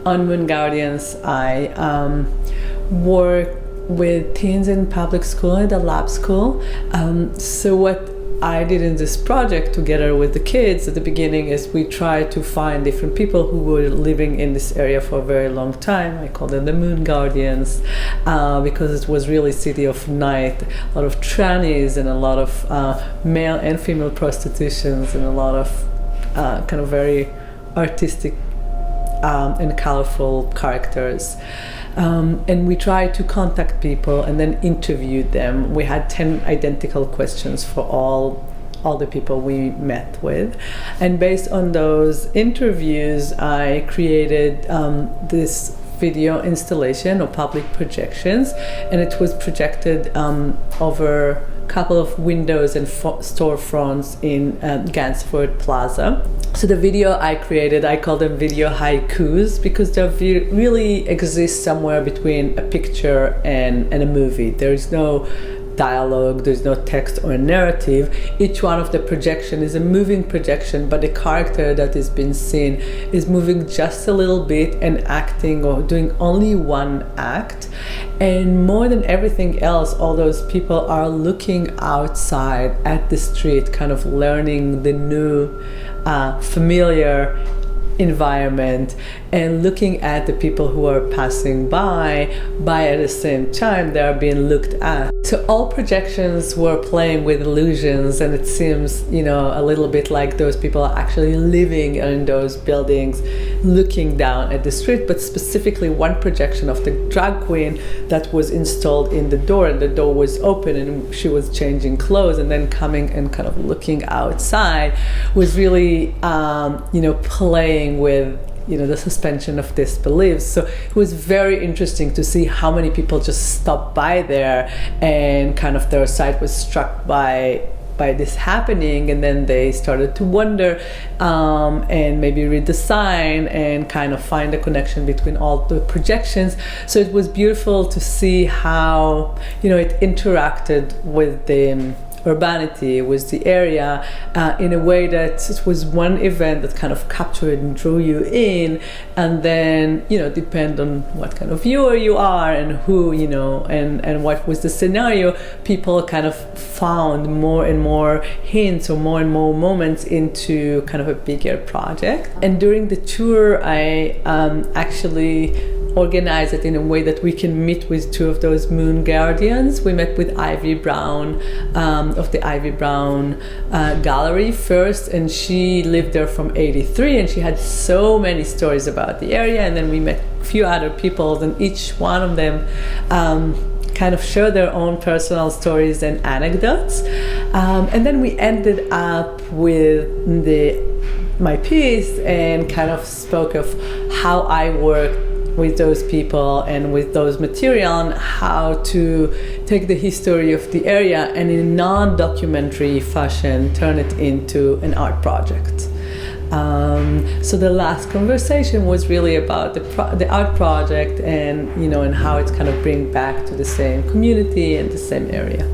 on Moon Guardians, I work with teens in public school at the lab school. So what I did in this project together with the kids at the beginning is we tried to find different people who were living in this area for a very long time. I call them the Moon Guardians because it was really city of night, a lot of trannies and a lot of male and female prostitutions and a lot of kind of very artistic and colorful characters. And we tried to contact people and then interviewed them. We had 10 identical questions for all the people we met with. And based on those interviews, I created this video installation or public projections, and it was projected over a couple of windows and storefronts in Gansevoort Plaza. So the video I created, I call them video haikus because they really exist somewhere between a picture and a movie. There is no dialogue, there's no text or narrative. Each one of the projection is a moving projection, but the character that is being seen is moving just a little bit and acting or doing only one act. And more than everything else, all those people are looking outside at the street, kind of learning the new, familiar environment and looking at the people who are passing by at the same time they are being looked at. So all projections were playing with illusions, and it seems, you know, a little bit like those people are actually living in those buildings looking down at the street. But specifically one projection of the drag queen that was installed in the door, and the door was open and she was changing clothes and then coming and kind of looking outside, was really playing with the suspension of disbelief. So it was very interesting to see how many people just stopped by there and kind of their sight was struck by this happening, and then they started to wonder and maybe read the sign and kind of find a connection between all the projections. So it was beautiful to see how it interacted with the urbanity, with the area in a way that it was one event that kind of captured and drew you in, and then depend on what kind of viewer you are and who and what was the scenario, people kind of found more and more hints or more and more moments into kind of a bigger project. And during the tour I actually organize it in a way that we can meet with two of those Moon Guardians. We met with Ivy Brown of the Ivy Brown Gallery first, and she lived there from '83 and she had so many stories about the area. And then we met a few other people, and each one of them kind of shared their own personal stories and anecdotes. And then we ended up with my piece and kind of spoke of how I worked with those people and with those material, and how to take the history of the area and in a non-documentary fashion turn it into an art project. So the last conversation was really about the art project and and how it's kind of bring back to the same community and the same area.